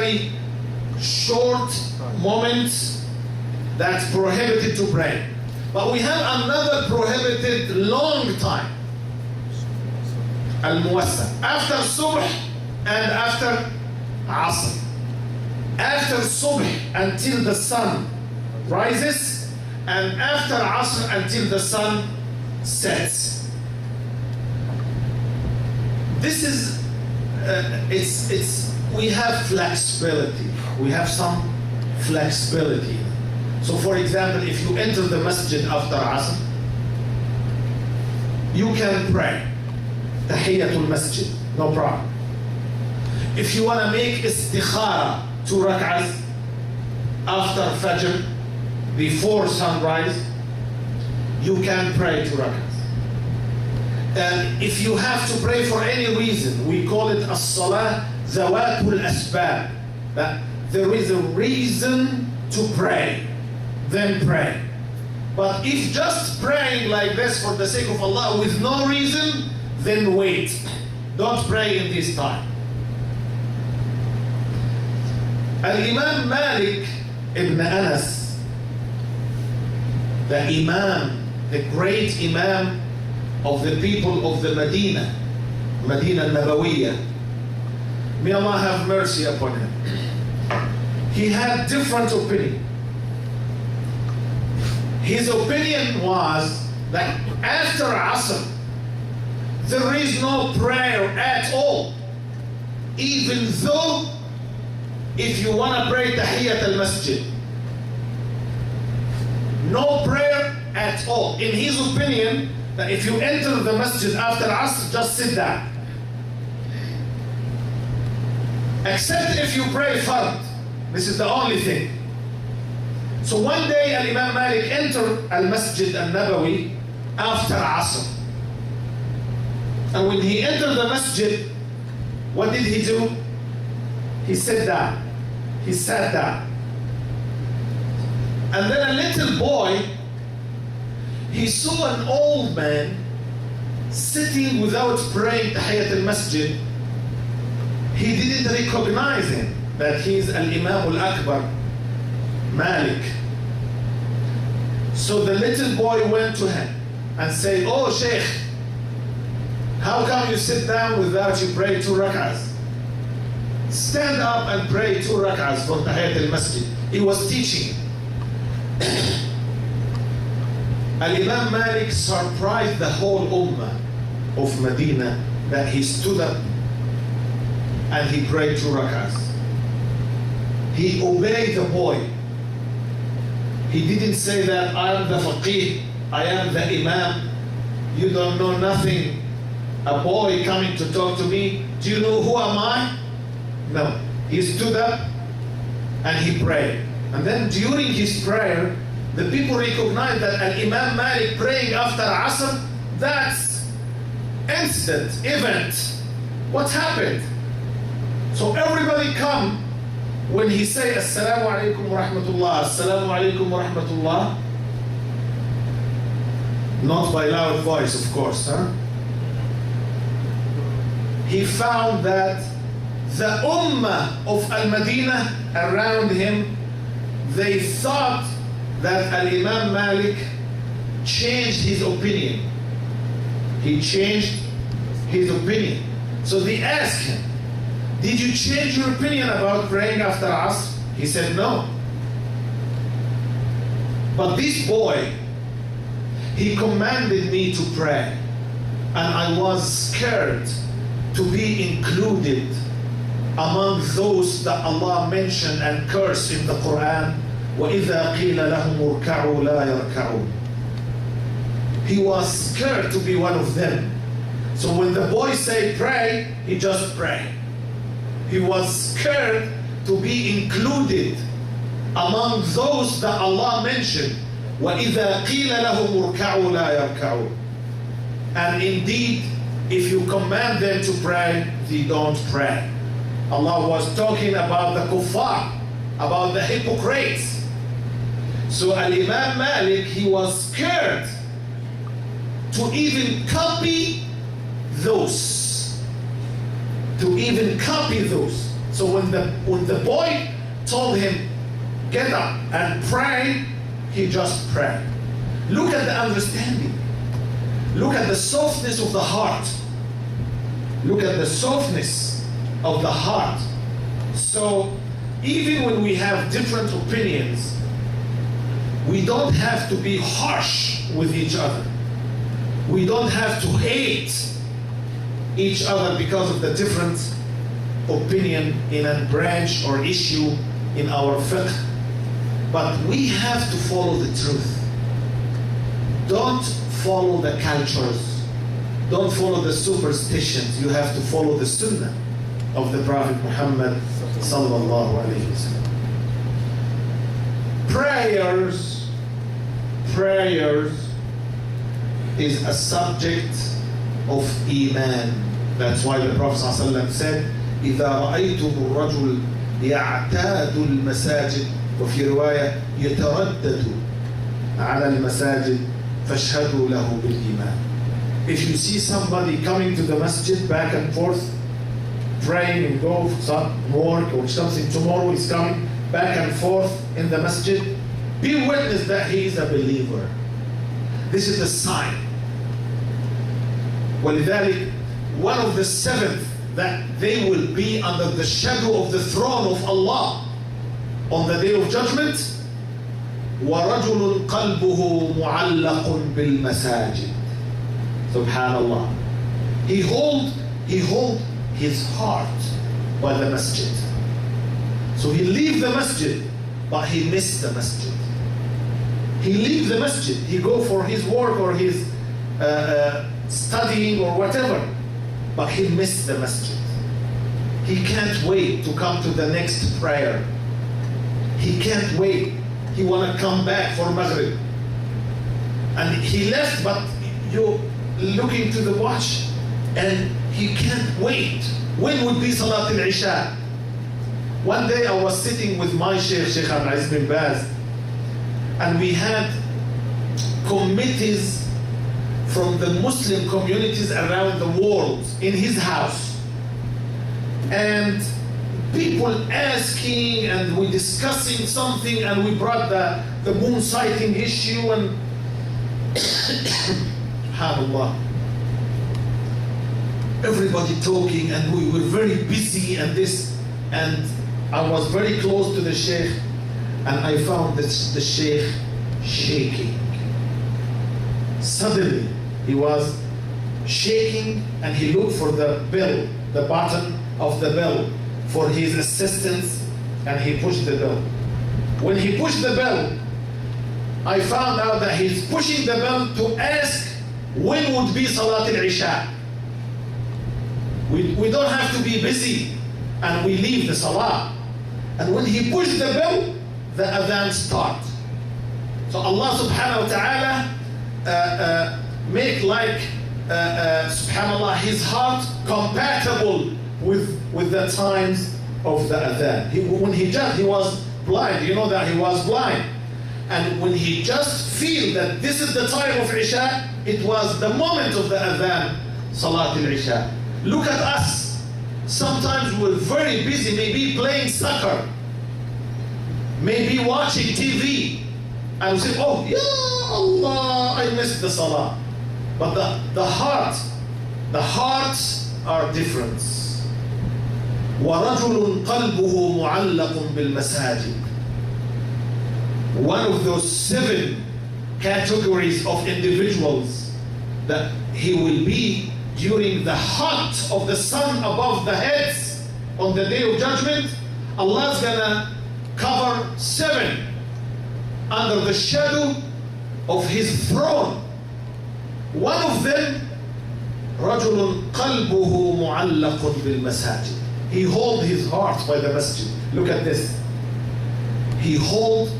very short moment that's prohibited to pray. But we have another prohibited long time. Al-Muwassa. After Subh and after Asr. After Subh until the sun rises, and after Asr until the sun sets. This is, we have flexibility. We have some flexibility. So for example, if you enter the masjid after Asr, you can pray Tahiyyatul Masjid, no problem. If you want to make istikhara 2 rak'ahs after Fajr, before sunrise, you can pray 2 rak'ahs. And if you have to pray for any reason, we call it as-salah zawatul asbab. That there is a reason to pray, then pray. But if just praying like this for the sake of Allah with no reason, then wait. Don't pray in this time. Al-Imam Malik ibn Anas, the Imam, the great Imam of the people of the Medina Nabawiyah, may Allah have mercy upon him. He had different opinion. His opinion was that after Asr, there is no prayer at all, even though if you want to pray Tahiyyat al-Masjid. No prayer at all. In his opinion, that if you enter the masjid after Asr, just sit down. Except if you pray Fard. This is the only thing. So one day Al-Imam Malik entered Al-Masjid Al-Nabawi after Asr. And when he entered the masjid, what did he do? He sat down. He sat down. And then a little boy, he saw an old man sitting without praying Tahiyyat al-Masjid. He didn't recognize him, that he's Al-Imam Al-Akbar, Malik. So the little boy went to him and said, "Oh Sheikh, how come you sit down without you pray 2 rak'ahs? Stand up and pray 2 rak'ahs for Tahiyyat al-Masjid." He was teaching. Al-Imam Malik surprised the whole ummah of Medina that he stood up and he prayed 2 rak'ahs. He obeyed the boy. He didn't say that I am the faqih, I am the imam, you don't know nothing. A boy coming to talk to me, do you know who am I? No. He stood up and he prayed. And then during his prayer, the people recognized that Al-Imam Malik praying after Asr, that's instant, event. What happened? So everybody come when he say Assalamu alaikum wa rahmatullah, Assalamu alaikum wa rahmatullah. Not by loud voice, of course, huh? He found that the ummah of Al-Madinah around him, they thought that Al-Imam Malik changed his opinion. He changed his opinion. So they asked him, "Did you change your opinion about praying after Asr?" He said, "No." But this boy, he commanded me to pray, and I was scared to be included among those that Allah mentioned and cursed in the Quran. وَإِذَا قِيلَ لَهُمُ ارْكَعُوا لَا يَرْكَعُونَ. He was scared to be one of them. So when the boy said pray, he just prayed. He was scared to be included among those that Allah mentioned. وَإِذَا قِيلَ لَهُمُ ارْكَعُوا لَا يَرْكَعُونَ. And indeed, if you command them to pray, they don't pray. Allah was talking about the kuffar, about the hypocrites. So Al-Imam Malik, he was scared to even copy those. To even copy those. So when the boy told him, get up and pray, he just prayed. Look at the understanding. Look at the softness of the heart. Look at the softness of the heart. So even when we have different opinions, we don't have to be harsh with each other. We don't have to hate each other because of the different opinion in a branch or issue in our fiqh. But we have to follow the truth. Don't follow the cultures. Don't follow the superstitions. You have to follow the sunnah of the Prophet Muhammad sallallahu alayhi wa sallam. Prayers is a subject of Iman. That's why the Prophet sallallahu alayhi wa sallam said, إذا رأيتم الرجل يعتاد المساجد وفي رواية يتردد على المساجد فاشهدوا له بالإيمان. If you see somebody coming to the masjid back and forth, praying and go for some work or something, tomorrow he's coming back and forth in the masjid, be witness that he is a believer. This is a sign. ولذلك, one of the seventh that they will be under the shadow of the throne of Allah on the day of judgment, وَرَجُلٌ قَلْبُهُ مُعَلَّقٌ بِالْمَسَاجِدِ. Subhanallah. He hold his heart by the masjid. So he leave the masjid, but he missed the masjid. He leave the masjid, he go for his work or his studying or whatever, but he missed the masjid. He can't wait to come to the next prayer. He can't wait. He want to come back for Maghrib. And he left, but you looking to the watch, and he can't wait. When would be Salat al-Isha? One day I was sitting with my Shaykh Abdul bin Baz, and we had committees from the Muslim communities around the world in his house. And people asking, and we discussing something, and we brought the moon sighting issue, and subhanallah, everybody talking, and we were very busy and this, and I was very close to the Sheikh, and I found the Sheikh shaking. Suddenly he was shaking, and he looked for the bell, the button of the bell for his assistants, and he pushed the bell. When he pushed the bell, I found out that he's pushing the bell to ask when would be Salat al-Isha. We don't have to be busy, and we leave the Salah. And when he pushed the bell, the adhan start. So Allah subhanahu wa ta'ala make like subhanallah, his heart compatible with the times of the adhan. When he was blind, you know that he was blind. And when he just feel that this is the time of Isha, it was the moment of the adhan, Salat al-Isha. Look at us. Sometimes we're very busy, maybe playing soccer, maybe watching TV, and we say, oh, ya Allah, I missed the Salah. But the hearts are different. وَرَجُلٌ قَلْبُهُ مُعَلَّقٌ بِالْمَسَاجِدِ. One of those 7 categories of individuals that he will be during the hot of the sun above the heads on the day of judgment. Allah's gonna cover 7 under the shadow of his throne. One of them, رَجُلٌ قَلْبُهُ مُعَلَّقٌ بِالْمَسَاجِدِ. He hold his heart by the masjid. Look at this. He hold